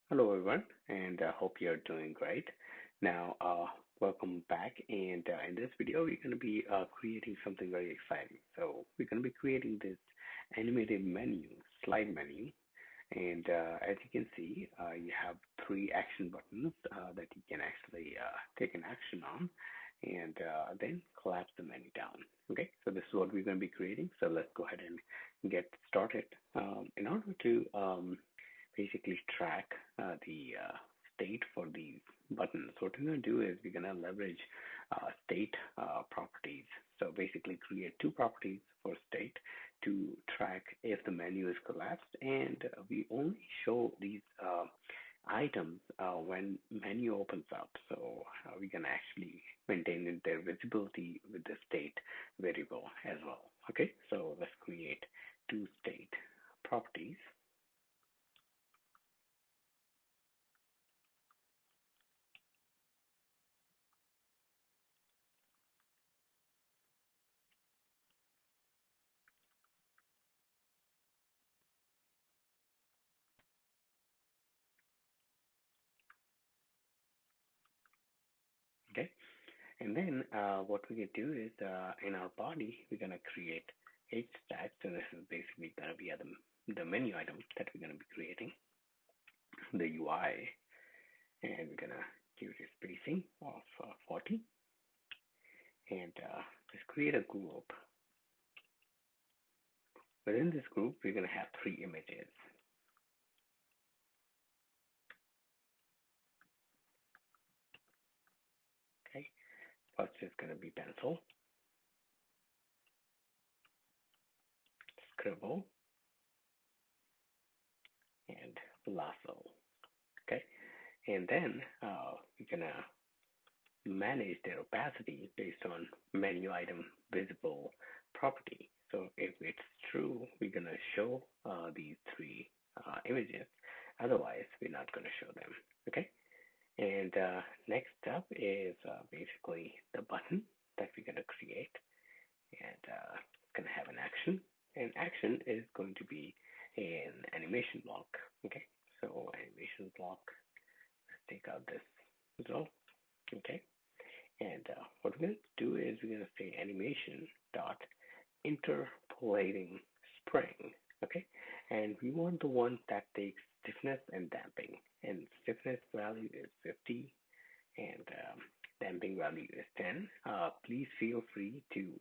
Hello, everyone, and hope you're doing great. Now, welcome back. And in this video, we're going to be creating something very exciting. So, we're going to be creating this animated menu, slide menu. And as you can see, you have three action buttons that you can actually take an action on and then collapse the menu down. Okay, so this is what we're going to be creating. So, let's go ahead and get started. In order to basically track the state for these buttons. What we're going to do is we're going to leverage state properties. So basically create two properties for state to track if the menu is collapsed, and we only show these items when menu opens up. So we can actually maintain their visibility with the state variable as well. Okay, so let's create two state properties. Okay, and then what we can do is in our body, we're going to create H stats. So this is basically going to be the menu item that we're going to be creating, the UI, and we're going to give it a spacing of 40. And let's create a group. Within this group, we're going to have three images. Okay, first is going to be pencil, scribble, and lasso. Okay, and then we're going to manage their opacity based on menu item visible property. So if it's true, we're going to show these three images. Otherwise, we're not going to show them. Okay. And next up is basically the button that we're going to create. And it's going to have an action. And action is going to be an animation block. Okay. So animation block. Let's take out this result. Okay. And what we're going to do is we're going to say animation dot interpolating spring. Okay, and we want the one that takes stiffness and damping. And stiffness value is 50, and damping value is 10. Please feel free to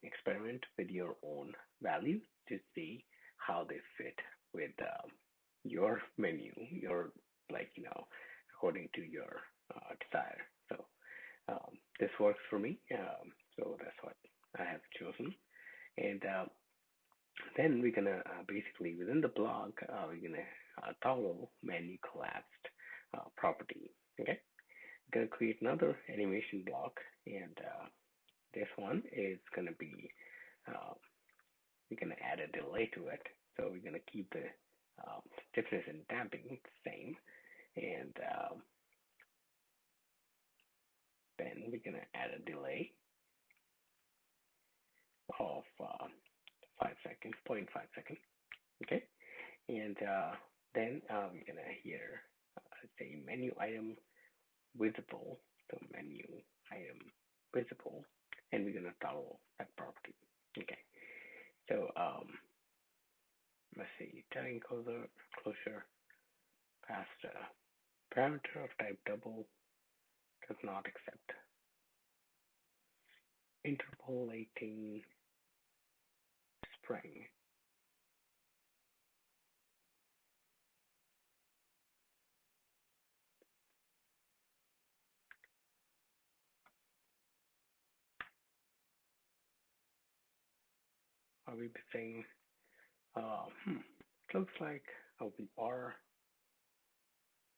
experiment with your own values to see how they fit with your menu, according to your desire. So this works for me, so that's what I have chosen. And then we're gonna basically within the block, we're gonna toggle menu collapsed property. Okay, we're gonna create another animation block, and this one is gonna be we're gonna add a delay to it. So we're gonna keep the stiffness and damping the same, and then we're going to add a delay of 5 seconds, 0.5 seconds. Okay. And then we're going to here say menu item visible. So menu item visible. And we're going to toggle that property. Okay. So let's see, telling closure past parameter of type double does not accept. Interpolating spring. Are we saying, looks like we are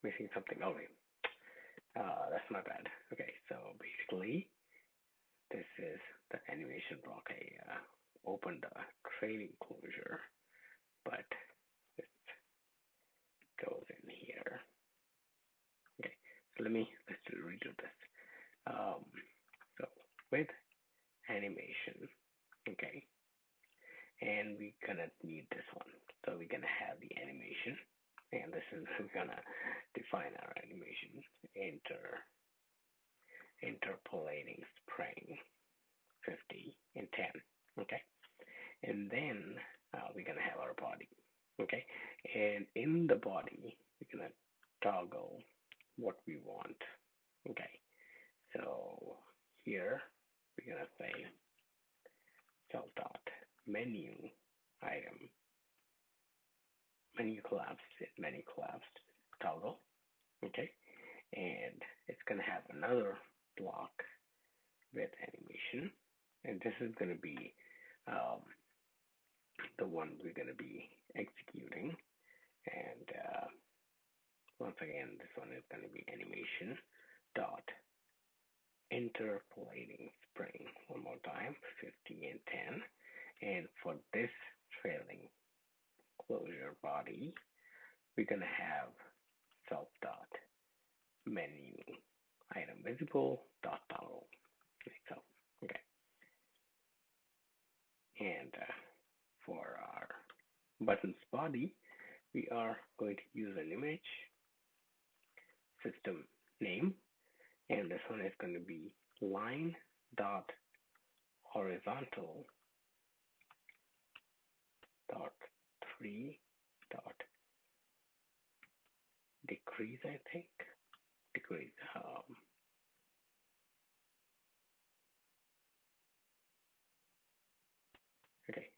missing something. Okay, that's my bad. Okay, so basically, this is the animation block. I opened a trailing closure, but it goes in here. Okay, so let's redo this. So with animation, okay, and we're gonna need this one. So we're gonna have the animation, and this is we're gonna define our animation. Interpolating Spring 50 and 10. Okay, and then we're gonna have our body. Okay, and in the body we're gonna toggle what we want. Okay, so here we're gonna say self dot menu item menu collapsed toggle. Okay, and it's gonna have another block with animation, and this is gonna be um, the one we're gonna be executing. And once again, this one is gonna be animation dot interpolating spring. One more time, 50 and 10. And for this trailing closure body, we're gonna have self dot menu item visible dot toggle, like so. Okay, and for our buttons body, we are going to use an image system name, and this one is going to be line dot horizontal dot 3 dot decrease, I think. Decrease. Okay,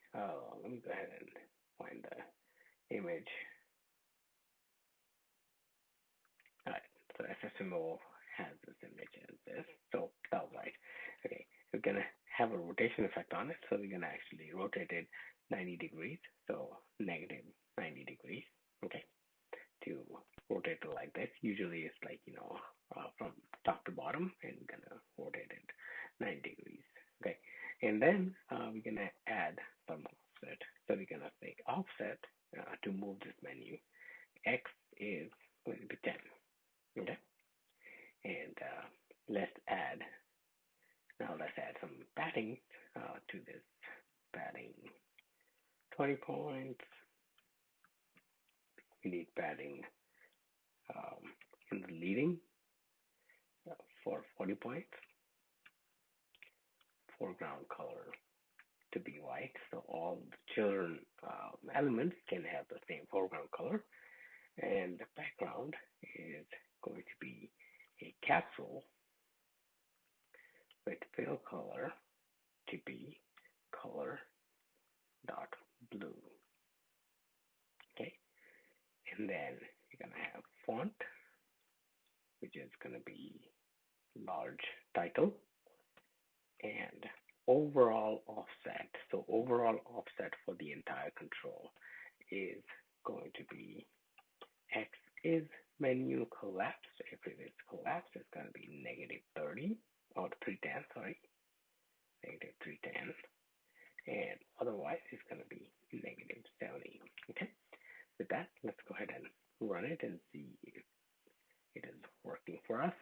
let me go ahead and find the image. All right, so SSMO has this image as this. So, all right. Okay, we're gonna have a rotation effect on it. So we're gonna actually rotate it 90 degrees. So negative 90 degrees. Okay, to rotate it like this. Usually it's like, from top to bottom, and we're gonna rotate it 90 degrees. Okay, and then we're gonna add some offset. So we're gonna make offset to move this menu. X is going to be 10. Okay, and let's add some padding to this. Padding 20 points. We need padding in the leading for 40 points. Foreground color to be white, so all the children elements can have the same foreground color, and the background is going to be a capsule with fill color to be color dot blue. Okay, and then you're gonna have font, which is gonna be large title, and overall offset. So overall offset for the entire control is going to be X is menu collapsed. If it is collapsed, it's going to be negative 30 or 310, sorry, negative 310. And otherwise, it's going to be negative 70. Okay, with that, let's go ahead and run it and see if it is working for us.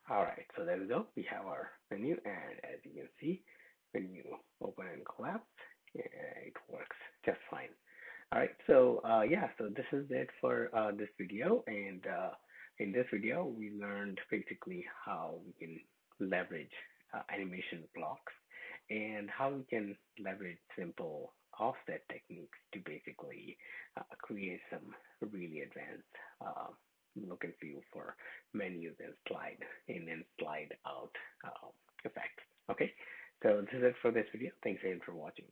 All right, so there we go. We have our menu, and as you can see, when you open and collapse, it works just fine. All right, so yeah, so this is it for this video, and in this video, we learned basically how we can leverage animation blocks and how we can leverage simple offset techniques to basically create some really advanced look and feel for menus and slide in and slide out effects. Okay, so this is it for this video. Thanks again for watching.